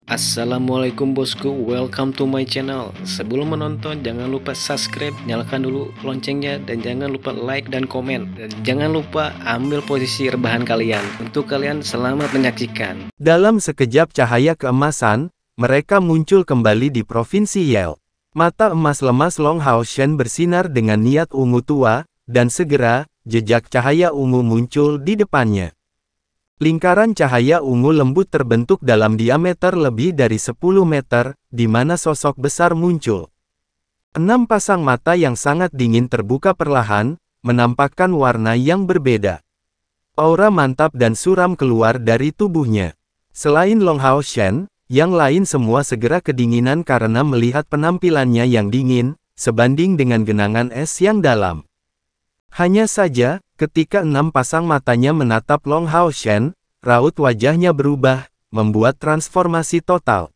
Assalamualaikum bosku, welcome to my channel. Sebelum menonton jangan lupa subscribe, nyalakan dulu loncengnya, dan jangan lupa like dan komen. Dan jangan lupa ambil posisi rebahan kalian. Untuk kalian selamat menyaksikan. Dalam sekejap cahaya keemasan, mereka muncul kembali di Provinsi Yale. Mata emas lemas Long Hao Shen bersinar dengan niat ungu tua, dan segera, jejak cahaya ungu muncul di depannya. Lingkaran cahaya ungu lembut terbentuk dalam diameter lebih dari 10 meter, di mana sosok besar muncul. 6 pasang mata yang sangat dingin terbuka perlahan, menampakkan warna yang berbeda. Aura mantap dan suram keluar dari tubuhnya. Selain Long Hao Shen, yang lain semua segera kedinginan karena melihat penampilannya yang dingin, sebanding dengan genangan es yang dalam. Hanya saja, ketika 6 pasang matanya menatap Long Hao Shen, raut wajahnya berubah, membuat transformasi total.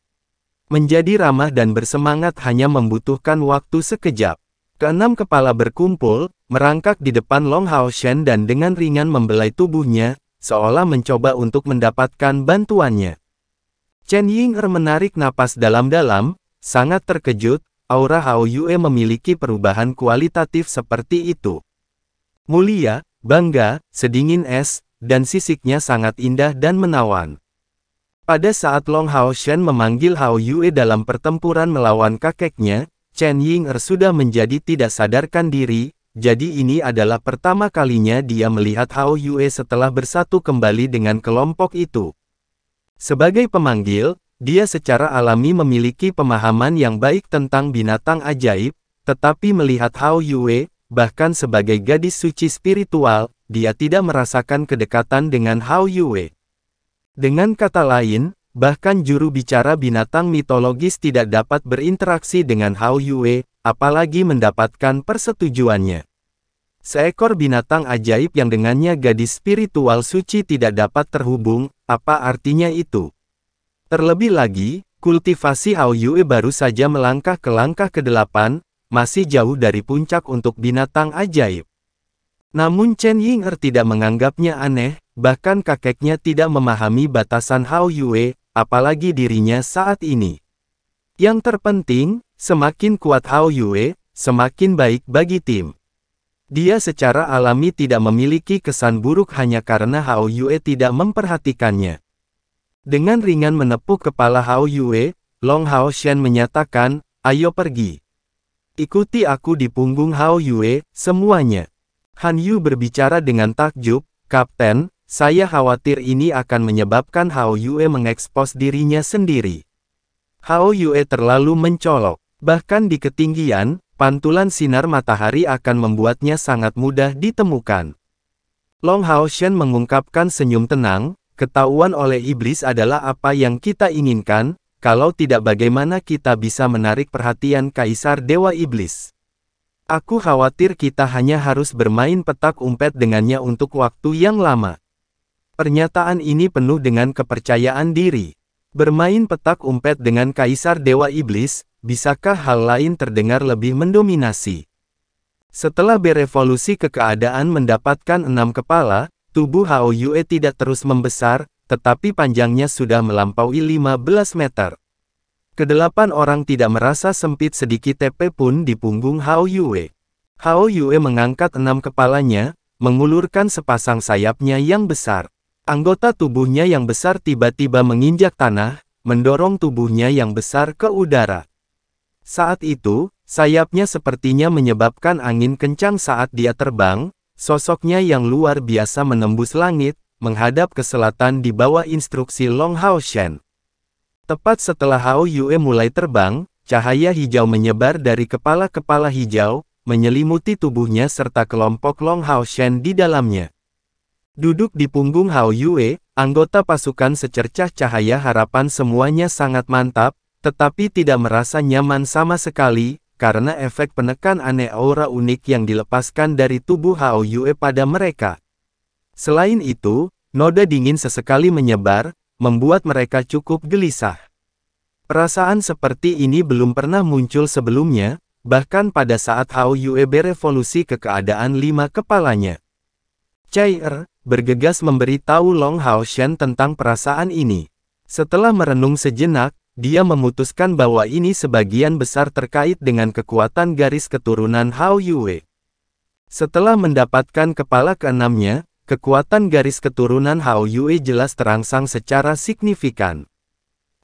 Menjadi ramah dan bersemangat hanya membutuhkan waktu sekejap. Keenam kepala berkumpul, merangkak di depan Long Hao Shen dan dengan ringan membelai tubuhnya, seolah mencoba untuk mendapatkan bantuannya. Chen Ying'er menarik napas dalam-dalam, sangat terkejut, aura Hao Yue memiliki perubahan kualitatif seperti itu. Mulia, bangga, sedingin es, dan sisiknya sangat indah dan menawan. Pada saat Long Hao Shen memanggil Hao Yue dalam pertempuran melawan kakeknya, Chen Ying'er sudah menjadi tidak sadarkan diri, jadi ini adalah pertama kalinya dia melihat Hao Yue setelah bersatu kembali dengan kelompok itu. Sebagai pemanggil, dia secara alami memiliki pemahaman yang baik tentang binatang ajaib, tetapi melihat Hao Yue, bahkan sebagai gadis suci spiritual, dia tidak merasakan kedekatan dengan Hao Yue. Dengan kata lain, bahkan juru bicara binatang mitologis tidak dapat berinteraksi dengan Hao Yue, apalagi mendapatkan persetujuannya. Seekor binatang ajaib yang dengannya gadis spiritual suci tidak dapat terhubung, apa artinya itu? Terlebih lagi, kultivasi Hao Yue baru saja melangkah ke langkah ke-8, masih jauh dari puncak untuk binatang ajaib. Namun Chen Ying'er tidak menganggapnya aneh, bahkan kakeknya tidak memahami batasan Hao Yue, apalagi dirinya saat ini. Yang terpenting, semakin kuat Hao Yue, semakin baik bagi tim. Dia secara alami tidak memiliki kesan buruk hanya karena Hao Yue tidak memperhatikannya. Dengan ringan menepuk kepala Hao Yue, Long Hao Shen menyatakan, "Ayo pergi. Ikuti aku di punggung Hao Yue, semuanya." Han Yu berbicara dengan takjub, "Kapten, saya khawatir ini akan menyebabkan Hao Yue mengekspos dirinya sendiri." Hao Yue terlalu mencolok. Bahkan di ketinggian, pantulan sinar matahari akan membuatnya sangat mudah ditemukan. Long Hao Shen mengungkapkan senyum tenang, "Ketahuan oleh iblis adalah apa yang kita inginkan. Kalau tidak bagaimana kita bisa menarik perhatian Kaisar Dewa Iblis? Aku khawatir kita hanya harus bermain petak umpet dengannya untuk waktu yang lama." Pernyataan ini penuh dengan kepercayaan diri. Bermain petak umpet dengan Kaisar Dewa Iblis, bisakah hal lain terdengar lebih mendominasi? Setelah berevolusi ke keadaan mendapatkan 6 kepala, tubuh Hao Yue tidak terus membesar, tetapi panjangnya sudah melampaui 15 meter. Kedelapan orang tidak merasa sempit sedikit tepe pun di punggung Hao Yue. Hao Yue mengangkat 6 kepalanya, mengulurkan sepasang sayapnya yang besar. Anggota tubuhnya yang besar tiba-tiba menginjak tanah, mendorong tubuhnya yang besar ke udara. Saat itu, sayapnya sepertinya menyebabkan angin kencang saat dia terbang, sosoknya yang luar biasa menembus langit, menghadap ke selatan di bawah instruksi Long Hao Shen. Tepat setelah Hao Yue mulai terbang, cahaya hijau menyebar dari kepala-kepala hijau, menyelimuti tubuhnya serta kelompok Long Hao Shen di dalamnya. Duduk di punggung Hao Yue, anggota pasukan secercah cahaya harapan semuanya sangat mantap, tetapi tidak merasa nyaman sama sekali, karena efek penekan aneh aura unik yang dilepaskan dari tubuh Hao Yue pada mereka. Selain itu, noda dingin sesekali menyebar, membuat mereka cukup gelisah. Perasaan seperti ini belum pernah muncul sebelumnya, bahkan pada saat Hao Yue berevolusi ke keadaan 5 kepalanya. Chai bergegas memberitahu Long Hao Shen tentang perasaan ini. Setelah merenung sejenak, dia memutuskan bahwa ini sebagian besar terkait dengan kekuatan garis keturunan Hao Yue. Setelah mendapatkan kepala keenamnya, kekuatan garis keturunan Hao Yue jelas terangsang secara signifikan.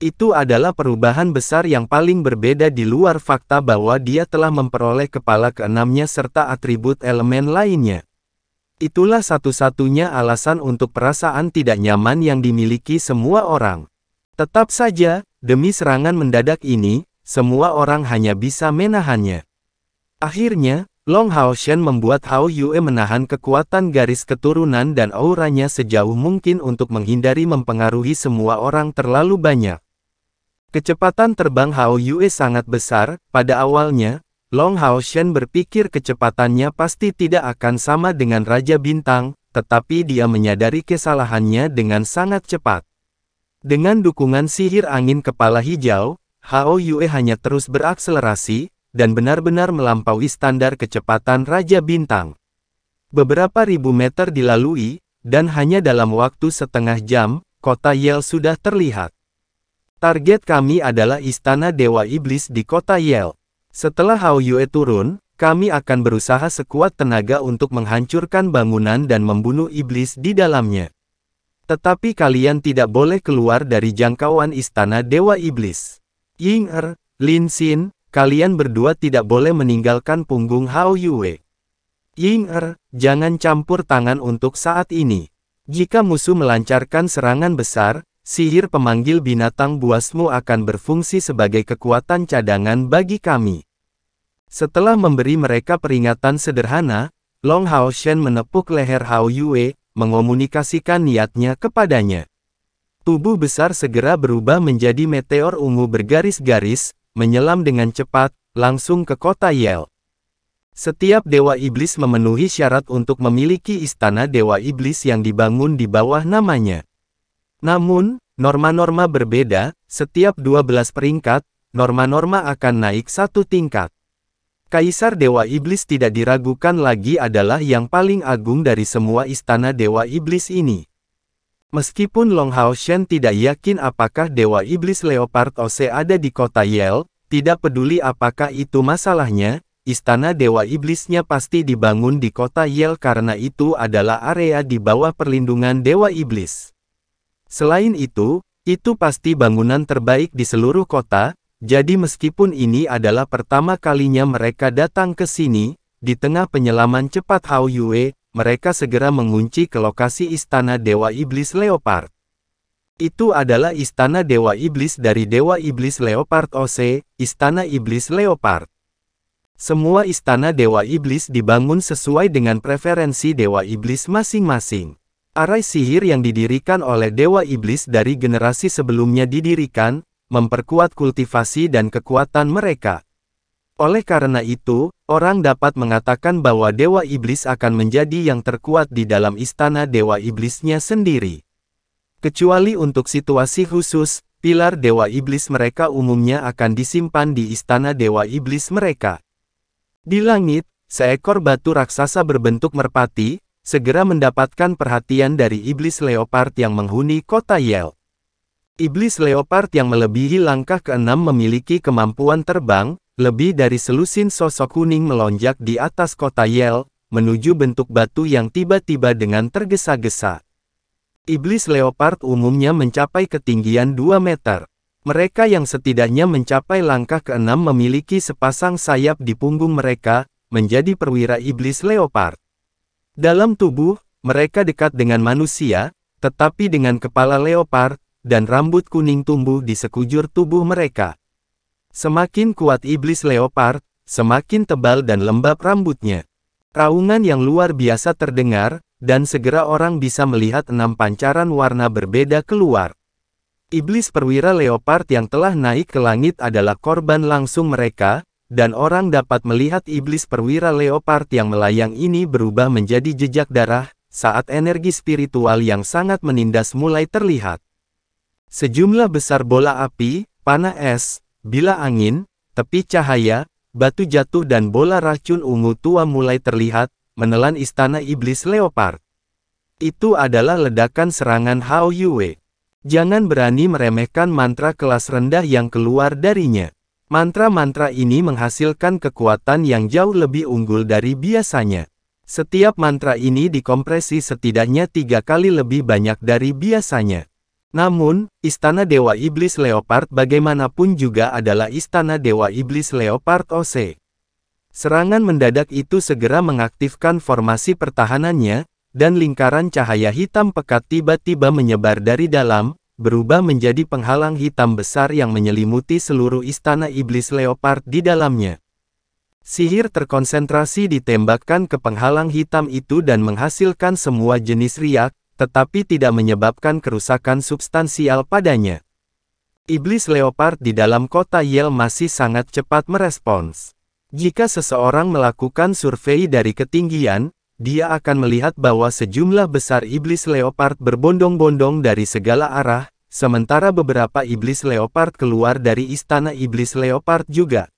Itu adalah perubahan besar yang paling berbeda di luar fakta bahwa dia telah memperoleh kepala keenamnya serta atribut elemen lainnya. Itulah satu-satunya alasan untuk perasaan tidak nyaman yang dimiliki semua orang. Tetap saja, demi serangan mendadak ini, semua orang hanya bisa menahannya. Akhirnya, Long Haoshen membuat Hao Yue menahan kekuatan garis keturunan dan auranya sejauh mungkin untuk menghindari mempengaruhi semua orang terlalu banyak. Kecepatan terbang Hao Yue sangat besar. Pada awalnya, Long Haoshen berpikir kecepatannya pasti tidak akan sama dengan Raja Bintang, tetapi dia menyadari kesalahannya dengan sangat cepat. Dengan dukungan sihir angin kepala hijau, Hao Yue hanya terus berakselerasi, dan benar-benar melampaui standar kecepatan Raja Bintang. Beberapa ribu meter dilalui, dan hanya dalam waktu setengah jam, kota Yel sudah terlihat. Target kami adalah Istana Dewa Iblis di kota Yel. Setelah Hao Yue turun, kami akan berusaha sekuat tenaga untuk menghancurkan bangunan dan membunuh iblis di dalamnya. Tetapi kalian tidak boleh keluar dari jangkauan Istana Dewa Iblis. Ying Er, Lin Xin, kalian berdua tidak boleh meninggalkan punggung Hao Yue. Ying Er, jangan campur tangan untuk saat ini. Jika musuh melancarkan serangan besar, sihir pemanggil binatang buasmu akan berfungsi sebagai kekuatan cadangan bagi kami. Setelah memberi mereka peringatan sederhana, Long Haoshen menepuk leher Hao Yue, mengomunikasikan niatnya kepadanya. Tubuh besar segera berubah menjadi meteor ungu bergaris-garis, menyelam dengan cepat, langsung ke kota Yel. Setiap Dewa Iblis memenuhi syarat untuk memiliki Istana Dewa Iblis yang dibangun di bawah namanya. Namun, norma-norma berbeda. Setiap 12 peringkat, norma-norma akan naik satu tingkat. Kaisar Dewa Iblis tidak diragukan lagi adalah yang paling agung dari semua Istana Dewa Iblis ini. Meskipun Long Haoshen tidak yakin apakah Dewa Iblis Leopard Ose ada di kota Yel, tidak peduli apakah itu masalahnya, Istana Dewa Iblisnya pasti dibangun di kota Yel karena itu adalah area di bawah perlindungan Dewa Iblis. Selain itu pasti bangunan terbaik di seluruh kota. Jadi meskipun ini adalah pertama kalinya mereka datang ke sini, di tengah penyelaman cepat Hao Yue, mereka segera mengunci ke lokasi Istana Dewa Iblis Leopard. Itu adalah Istana Dewa Iblis dari Dewa Iblis Leopard Ose, Istana Iblis Leopard. Semua Istana Dewa Iblis dibangun sesuai dengan preferensi Dewa Iblis masing-masing. Arai sihir yang didirikan oleh Dewa Iblis dari generasi sebelumnya didirikan, memperkuat kultivasi dan kekuatan mereka. Oleh karena itu, orang dapat mengatakan bahwa Dewa Iblis akan menjadi yang terkuat di dalam Istana Dewa Iblisnya sendiri. Kecuali untuk situasi khusus, pilar Dewa Iblis mereka umumnya akan disimpan di Istana Dewa Iblis mereka. Di langit, seekor batu raksasa berbentuk merpati, segera mendapatkan perhatian dari Iblis Leopard yang menghuni kota Yel. Iblis Leopard yang melebihi langkah ke-6 memiliki kemampuan terbang, lebih dari selusin sosok kuning melonjak di atas kota Yel, menuju bentuk batu yang tiba-tiba dengan tergesa-gesa. Iblis Leopard umumnya mencapai ketinggian 2 meter. Mereka yang setidaknya mencapai langkah ke-6 memiliki sepasang sayap di punggung mereka, menjadi perwira Iblis Leopard. Dalam tubuh, mereka dekat dengan manusia, tetapi dengan kepala leopard, dan rambut kuning tumbuh di sekujur tubuh mereka. Semakin kuat Iblis Leopard, semakin tebal dan lembab rambutnya. Raungan yang luar biasa terdengar, dan segera orang bisa melihat 6 pancaran warna berbeda keluar. Iblis perwira Leopard yang telah naik ke langit adalah korban langsung mereka, dan orang dapat melihat Iblis perwira Leopard yang melayang ini berubah menjadi jejak darah, saat energi spiritual yang sangat menindas mulai terlihat. Sejumlah besar bola api, panah es, bila angin, tepi cahaya, batu jatuh dan bola racun ungu tua mulai terlihat, menelan Istana Iblis Leopard. Itu adalah ledakan serangan Hao Yue. Jangan berani meremehkan mantra kelas rendah yang keluar darinya. Mantra-mantra ini menghasilkan kekuatan yang jauh lebih unggul dari biasanya. Setiap mantra ini dikompresi setidaknya 3 kali lebih banyak dari biasanya. Namun, Istana Dewa Iblis Leopard bagaimanapun juga adalah Istana Dewa Iblis Leopard OC. Serangan mendadak itu segera mengaktifkan formasi pertahanannya, dan lingkaran cahaya hitam pekat tiba-tiba menyebar dari dalam, berubah menjadi penghalang hitam besar yang menyelimuti seluruh Istana Iblis Leopard di dalamnya. Sihir terkonsentrasi ditembakkan ke penghalang hitam itu dan menghasilkan semua jenis riak, tetapi tidak menyebabkan kerusakan substansial padanya. Iblis Leopard di dalam kota Yell masih sangat cepat merespons. Jika seseorang melakukan survei dari ketinggian, dia akan melihat bahwa sejumlah besar iblis leopard berbondong-bondong dari segala arah, sementara beberapa iblis leopard keluar dari istana iblis leopard juga.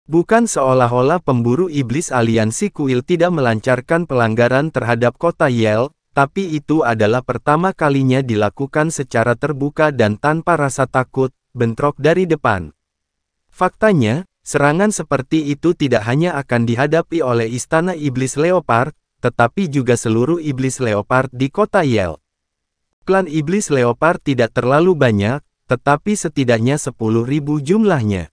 Bukan seolah-olah pemburu iblis aliansi kuil tidak melancarkan pelanggaran terhadap kota Yell, tapi itu adalah pertama kalinya dilakukan secara terbuka dan tanpa rasa takut, bentrok dari depan. Faktanya, serangan seperti itu tidak hanya akan dihadapi oleh Istana Iblis Leopard, tetapi juga seluruh Iblis Leopard di kota Yell. Klan Iblis Leopard tidak terlalu banyak, tetapi setidaknya 10.000 jumlahnya.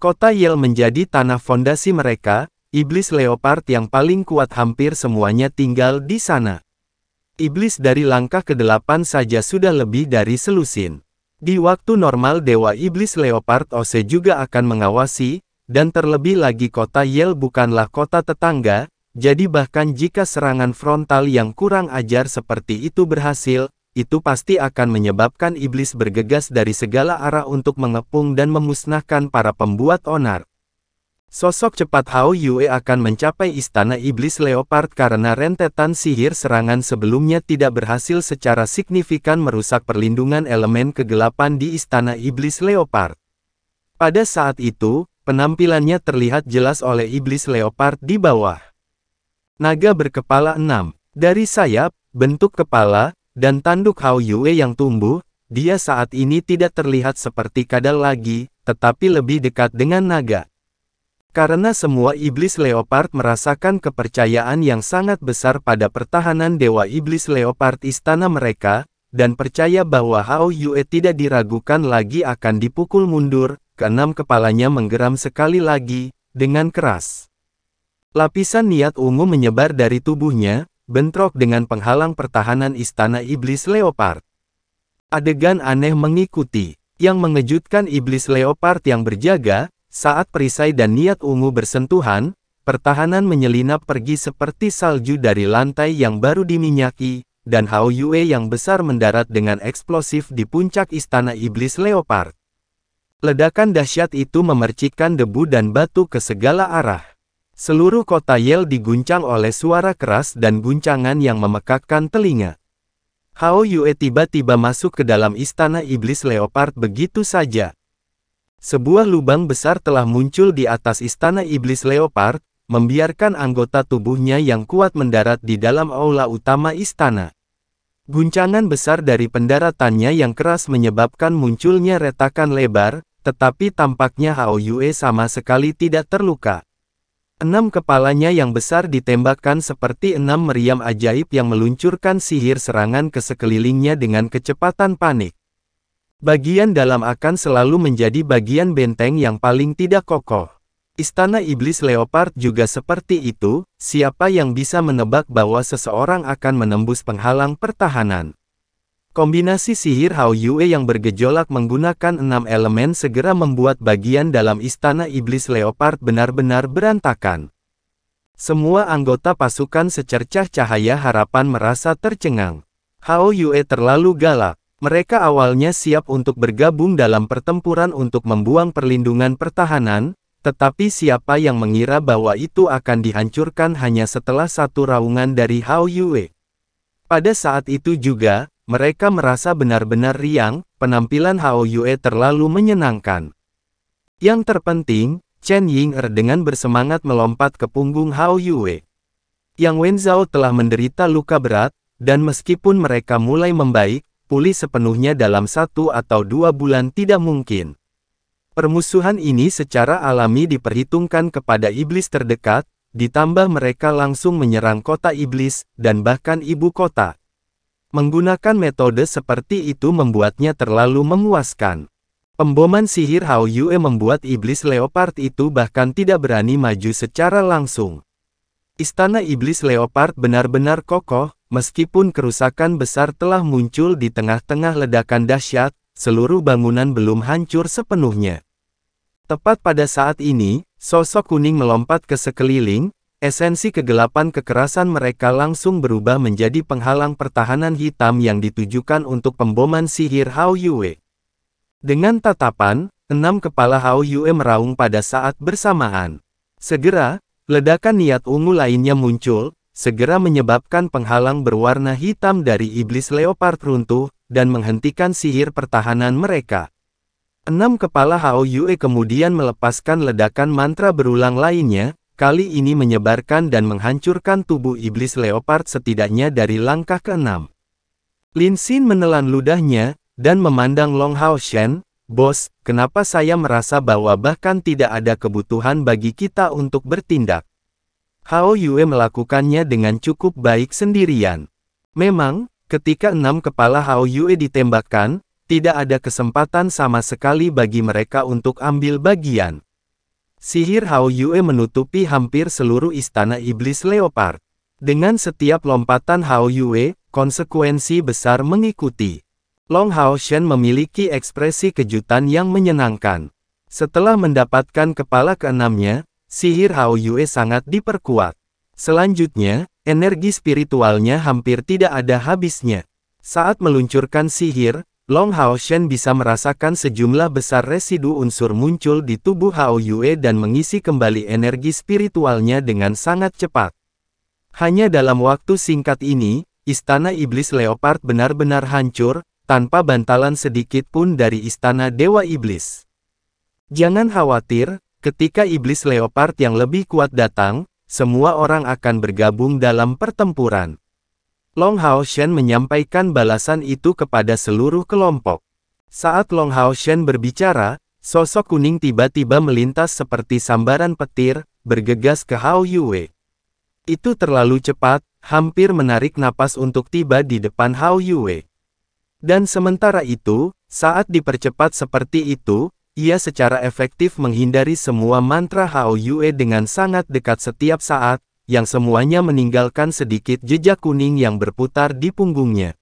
Kota Yell menjadi tanah fondasi mereka, Iblis Leopard yang paling kuat hampir semuanya tinggal di sana. Iblis dari langkah ke-8 saja sudah lebih dari selusin. Di waktu normal Dewa Iblis Leopard OC juga akan mengawasi, dan terlebih lagi kota Yell bukanlah kota tetangga, jadi bahkan jika serangan frontal yang kurang ajar seperti itu berhasil, itu pasti akan menyebabkan iblis bergegas dari segala arah untuk mengepung dan memusnahkan para pembuat onar. Sosok cepat Hao Yue akan mencapai Istana Iblis Leopard karena rentetan sihir serangan sebelumnya tidak berhasil secara signifikan merusak perlindungan elemen kegelapan di Istana Iblis Leopard. Pada saat itu, penampilannya terlihat jelas oleh Iblis Leopard di bawah. Naga berkepala 6. Dari sayap, bentuk kepala, dan tanduk Hao Yue yang tumbuh, dia saat ini tidak terlihat seperti kadal lagi, tetapi lebih dekat dengan naga. Karena semua iblis leopard merasakan kepercayaan yang sangat besar pada pertahanan Dewa Iblis Leopard istana mereka, dan percaya bahwa Hao Yue tidak diragukan lagi akan dipukul mundur, keenam kepalanya menggeram sekali lagi, dengan keras. Lapisan niat ungu menyebar dari tubuhnya, bentrok dengan penghalang pertahanan istana Iblis Leopard. Adegan aneh mengikuti, yang mengejutkan Iblis Leopard yang berjaga. Saat perisai dan niat ungu bersentuhan, pertahanan menyelinap pergi seperti salju dari lantai yang baru diminyaki, dan Hao Yue yang besar mendarat dengan eksplosif di puncak istana Iblis Leopard. Ledakan dahsyat itu memercikkan debu dan batu ke segala arah. Seluruh kota Yell diguncang oleh suara keras dan guncangan yang memekakkan telinga. Hao Yue tiba-tiba masuk ke dalam istana Iblis Leopard begitu saja. Sebuah lubang besar telah muncul di atas istana Iblis Leopard, membiarkan anggota tubuhnya yang kuat mendarat di dalam aula utama istana. Guncangan besar dari pendaratannya yang keras menyebabkan munculnya retakan lebar, tetapi tampaknya Hao Yue sama sekali tidak terluka. 6 kepalanya yang besar ditembakkan seperti 6 meriam ajaib yang meluncurkan sihir serangan ke sekelilingnya dengan kecepatan panik. Bagian dalam akan selalu menjadi bagian benteng yang paling tidak kokoh. Istana Iblis Leopard juga seperti itu, siapa yang bisa menebak bahwa seseorang akan menembus penghalang pertahanan. Kombinasi sihir Hao Yue yang bergejolak menggunakan 6 elemen segera membuat bagian dalam Istana Iblis Leopard benar-benar berantakan. Semua anggota pasukan secercah cahaya harapan merasa tercengang. Hao Yue terlalu galak. Mereka awalnya siap untuk bergabung dalam pertempuran untuk membuang perlindungan pertahanan, tetapi siapa yang mengira bahwa itu akan dihancurkan hanya setelah satu raungan dari Hao Yue. Pada saat itu juga, mereka merasa benar-benar riang, penampilan Hao Yue terlalu menyenangkan. Yang terpenting, Chen Ying'er dengan bersemangat melompat ke punggung Hao Yue. Yang Wen Zhao telah menderita luka berat, dan meskipun mereka mulai membaik, pulih sepenuhnya dalam 1 atau 2 bulan tidak mungkin. Permusuhan ini secara alami diperhitungkan kepada iblis terdekat, ditambah mereka langsung menyerang kota iblis, dan bahkan ibu kota. Menggunakan metode seperti itu membuatnya terlalu memuaskan. Pemboman sihir Hao Yue membuat iblis leopard itu bahkan tidak berani maju secara langsung. Istana iblis leopard benar-benar kokoh, meskipun kerusakan besar telah muncul di tengah-tengah ledakan dahsyat, seluruh bangunan belum hancur sepenuhnya. Tepat pada saat ini, sosok kuning melompat ke sekeliling, esensi kegelapan kekerasan mereka langsung berubah menjadi penghalang pertahanan hitam yang ditujukan untuk pemboman sihir Hao Yue. Dengan tatapan, 6 kepala Hao Yue meraung pada saat bersamaan. Segera, ledakan niat ungu lainnya muncul, segera menyebabkan penghalang berwarna hitam dari iblis leopard runtuh, dan menghentikan sihir pertahanan mereka. 6 kepala Hao Yue kemudian melepaskan ledakan mantra berulang lainnya, kali ini menyebarkan dan menghancurkan tubuh iblis leopard setidaknya dari langkah ke-6. Lin Xin menelan ludahnya, dan memandang Long Hao Shen, "Bos, kenapa saya merasa bahwa bahkan tidak ada kebutuhan bagi kita untuk bertindak?" Hao Yue melakukannya dengan cukup baik sendirian. Memang, ketika 6 kepala Hao Yue ditembakkan, tidak ada kesempatan sama sekali bagi mereka untuk ambil bagian. Sihir Hao Yue menutupi hampir seluruh istana iblis leopard. Dengan setiap lompatan Hao Yue, konsekuensi besar mengikuti. Long Hao Shen memiliki ekspresi kejutan yang menyenangkan. Setelah mendapatkan kepala ke-6-nya, sihir Hao Yue sangat diperkuat. Selanjutnya, energi spiritualnya hampir tidak ada habisnya. Saat meluncurkan sihir, Long Hao Shen bisa merasakan sejumlah besar residu unsur muncul di tubuh Hao Yue dan mengisi kembali energi spiritualnya dengan sangat cepat. Hanya dalam waktu singkat ini, istana iblis leopard benar-benar hancur, tanpa bantalan sedikit pun dari istana Dewa Iblis. Jangan khawatir, ketika iblis leopard yang lebih kuat datang, semua orang akan bergabung dalam pertempuran. Long Hao Shen menyampaikan balasan itu kepada seluruh kelompok. Saat Long Hao Shen berbicara, sosok kuning tiba-tiba melintas seperti sambaran petir, bergegas ke Hao Yue. Itu terlalu cepat, hampir menarik napas untuk tiba di depan Hao Yue. Dan sementara itu, saat dipercepat seperti itu, ia secara efektif menghindari semua mantra Hao Yue dengan sangat dekat setiap saat, yang semuanya meninggalkan sedikit jejak kuning yang berputar di punggungnya.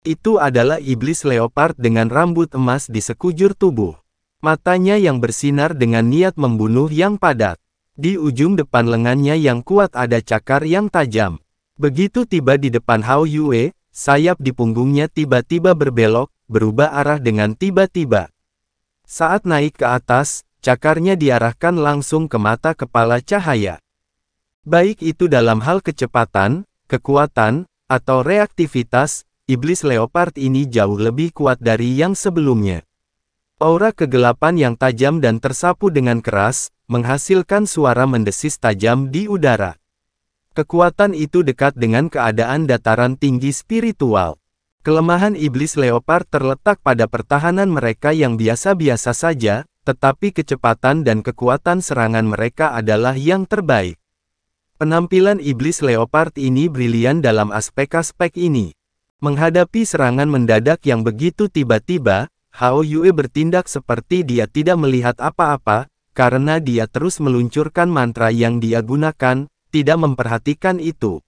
Itu adalah iblis leopard dengan rambut emas di sekujur tubuh. Matanya yang bersinar dengan niat membunuh yang padat. Di ujung depan lengannya yang kuat ada cakar yang tajam. Begitu tiba di depan Hao Yue, sayap di punggungnya tiba-tiba berbelok, berubah arah dengan tiba-tiba. Saat naik ke atas, cakarnya diarahkan langsung ke mata kepala cahaya. Baik itu dalam hal kecepatan, kekuatan, atau reaktivitas, iblis leopard ini jauh lebih kuat dari yang sebelumnya. Aura kegelapan yang tajam dan tersapu dengan keras, menghasilkan suara mendesis tajam di udara. Kekuatan itu dekat dengan keadaan dataran tinggi spiritual. Kelemahan iblis leopard terletak pada pertahanan mereka yang biasa-biasa saja, tetapi kecepatan dan kekuatan serangan mereka adalah yang terbaik. Penampilan iblis leopard ini brilian dalam aspek-aspek ini. Menghadapi serangan mendadak yang begitu tiba-tiba, Hao Yue bertindak seperti dia tidak melihat apa-apa, karena dia terus meluncurkan mantra yang dia gunakan, tidak memperhatikan itu.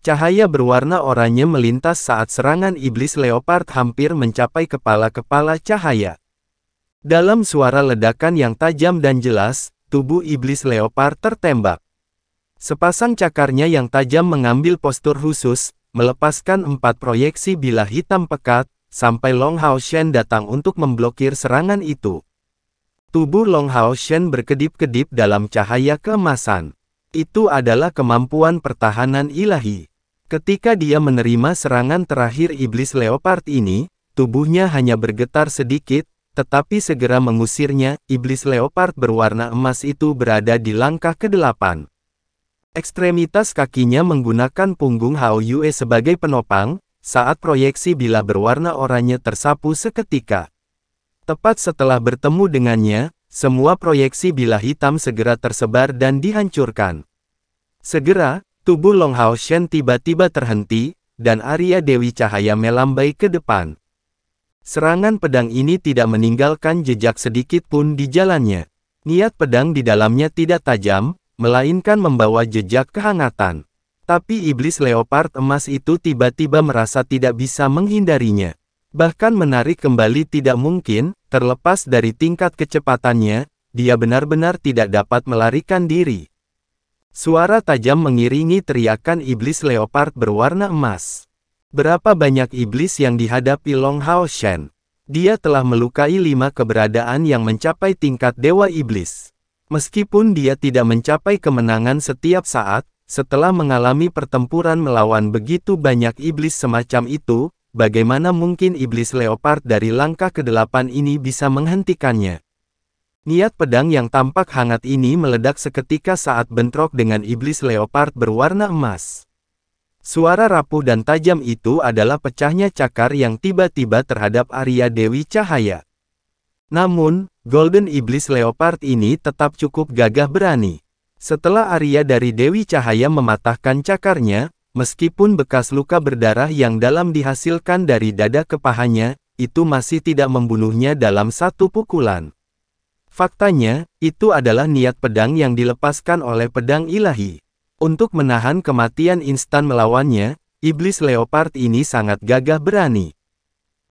Cahaya berwarna oranye melintas saat serangan iblis leopard hampir mencapai kepala-kepala cahaya. Dalam suara ledakan yang tajam dan jelas, tubuh iblis leopard tertembak. Sepasang cakarnya yang tajam mengambil postur khusus, melepaskan 4 proyeksi bilah hitam pekat, sampai Long Hao Shen datang untuk memblokir serangan itu. Tubuh Long Hao Shen berkedip-kedip dalam cahaya keemasan. Itu adalah kemampuan pertahanan ilahi. Ketika dia menerima serangan terakhir iblis leopard ini, tubuhnya hanya bergetar sedikit, tetapi segera mengusirnya. Iblis leopard berwarna emas itu berada di langkah ke-8. Ekstremitas kakinya menggunakan punggung Hao Yue sebagai penopang, saat proyeksi bilah berwarna oranye tersapu seketika. Tepat setelah bertemu dengannya, semua proyeksi bilah hitam segera tersebar dan dihancurkan. Segera, tubuh Long Hao Shen tiba-tiba terhenti, dan Arya Dewi Cahaya melambai ke depan. Serangan pedang ini tidak meninggalkan jejak sedikit pun di jalannya. Niat pedang di dalamnya tidak tajam, melainkan membawa jejak kehangatan. Tapi iblis leopard emas itu tiba-tiba merasa tidak bisa menghindarinya. Bahkan menarik kembali tidak mungkin, terlepas dari tingkat kecepatannya, dia benar-benar tidak dapat melarikan diri. Suara tajam mengiringi teriakan iblis leopard berwarna emas. Berapa banyak iblis yang dihadapi Long Hao Shen? Dia telah melukai 5 keberadaan yang mencapai tingkat dewa iblis. Meskipun dia tidak mencapai kemenangan setiap saat, setelah mengalami pertempuran melawan begitu banyak iblis semacam itu, bagaimana mungkin iblis leopard dari langkah ke-8 ini bisa menghentikannya? Niat pedang yang tampak hangat ini meledak seketika saat bentrok dengan iblis leopard berwarna emas. Suara rapuh dan tajam itu adalah pecahnya cakar yang tiba-tiba terhadap Arya Dewi Cahaya. Namun, Golden Iblis Leopard ini tetap cukup gagah berani. Setelah Arya dari Dewi Cahaya mematahkan cakarnya, meskipun bekas luka berdarah yang dalam dihasilkan dari dada ke pahanya, itu masih tidak membunuhnya dalam satu pukulan. Faktanya, itu adalah niat pedang yang dilepaskan oleh pedang ilahi. Untuk menahan kematian instan melawannya, iblis leopard ini sangat gagah berani.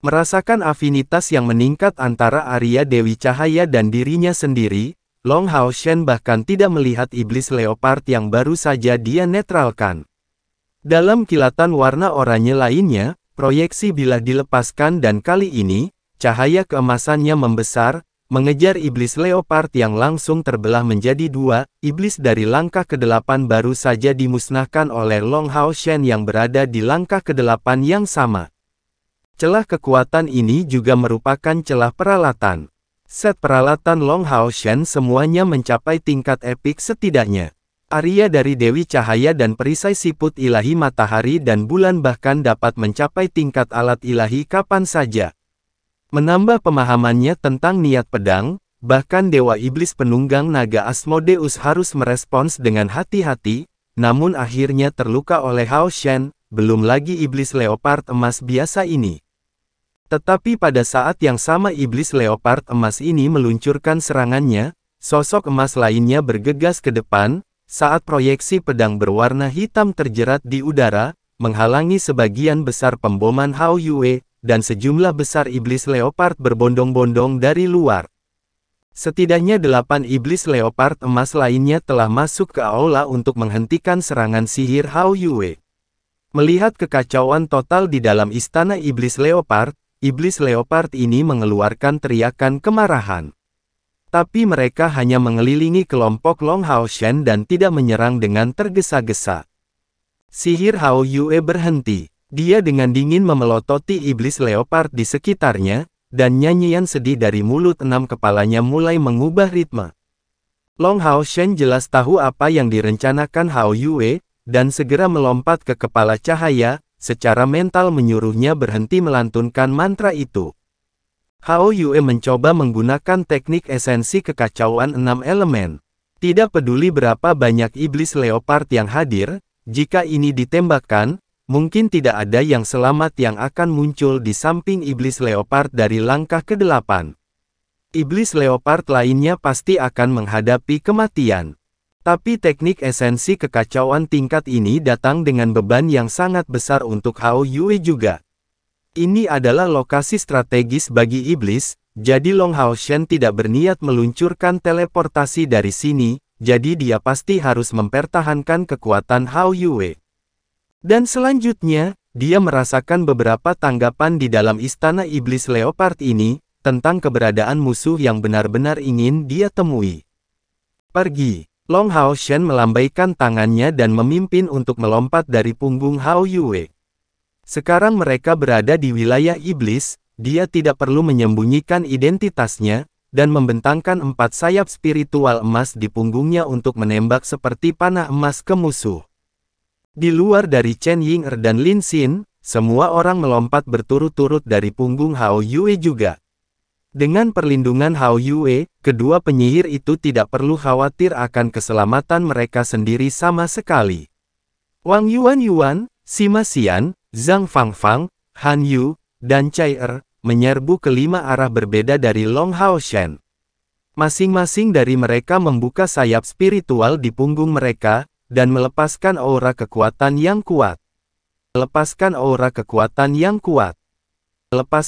Merasakan afinitas yang meningkat antara Arya Dewi Cahaya dan dirinya sendiri, Long Hao Shen bahkan tidak melihat iblis leopard yang baru saja dia netralkan. Dalam kilatan warna oranye lainnya, proyeksi bilah dilepaskan dan kali ini, cahaya keemasannya membesar, mengejar iblis leopard yang langsung terbelah menjadi 2, iblis dari langkah ke-8 baru saja dimusnahkan oleh Long Hao Shen yang berada di langkah ke-8 yang sama. Celah kekuatan ini juga merupakan celah peralatan. Set peralatan Long Hao Shen semuanya mencapai tingkat epik setidaknya. Arya dari Dewi Cahaya dan perisai siput ilahi matahari dan bulan bahkan dapat mencapai tingkat alat ilahi kapan saja. Menambah pemahamannya tentang niat pedang, bahkan Dewa Iblis Penunggang Naga Asmodeus harus merespons dengan hati-hati, namun akhirnya terluka oleh Hao Shen, belum lagi Iblis Leopard Emas biasa ini. Tetapi pada saat yang sama Iblis Leopard Emas ini meluncurkan serangannya, sosok emas lainnya bergegas ke depan, saat proyeksi pedang berwarna hitam terjerat di udara, menghalangi sebagian besar pemboman Hao Yue, dan sejumlah besar iblis leopard berbondong-bondong dari luar. Setidaknya 8 iblis leopard emas lainnya telah masuk ke aula untuk menghentikan serangan sihir Hao Yue. Melihat kekacauan total di dalam istana iblis leopard ini mengeluarkan teriakan kemarahan. Tapi mereka hanya mengelilingi kelompok Long Hao Shen dan tidak menyerang dengan tergesa-gesa. Sihir Hao Yue berhenti. Dia dengan dingin memelototi iblis leopard di sekitarnya, dan nyanyian sedih dari mulut 6 kepalanya mulai mengubah ritme. Long Hao Shen jelas tahu apa yang direncanakan Hao Yue, dan segera melompat ke kepala cahaya, secara mental menyuruhnya berhenti melantunkan mantra itu. Hao Yue mencoba menggunakan teknik esensi kekacauan 6 elemen. Tidak peduli berapa banyak iblis leopard yang hadir, jika ini ditembakkan, mungkin tidak ada yang selamat yang akan muncul di samping iblis leopard dari langkah ke-8. Iblis leopard lainnya pasti akan menghadapi kematian. Tapi teknik esensi kekacauan tingkat ini datang dengan beban yang sangat besar untuk Hao Yue juga. Ini adalah lokasi strategis bagi iblis, jadi Long Hao Shen tidak berniat meluncurkan teleportasi dari sini, jadi dia pasti harus mempertahankan kekuatan Hao Yue. Dan selanjutnya, dia merasakan beberapa tanggapan di dalam istana iblis leopard ini, tentang keberadaan musuh yang benar-benar ingin dia temui. Pergi. Long Hao Shen melambaikan tangannya dan memimpin untuk melompat dari punggung Hao Yue. Sekarang mereka berada di wilayah iblis, dia tidak perlu menyembunyikan identitasnya, dan membentangkan 4 sayap spiritual emas di punggungnya untuk menembak seperti panah emas ke musuh. Di luar dari Chen Ying'er dan Lin Xin, semua orang melompat berturut-turut dari punggung Hao Yue juga. Dengan perlindungan Hao Yue, kedua penyihir itu tidak perlu khawatir akan keselamatan mereka sendiri sama sekali. Wang Yuan, Sima Xian, Zhang Fangfang, Han Yu, dan Cai Er menyerbu ke 5 arah berbeda dari Long Hao Shen. Masing-masing dari mereka membuka sayap spiritual di punggung mereka, dan melepaskan aura kekuatan yang kuat. Lepaskan aura kekuatan yang kuat. Lepaskan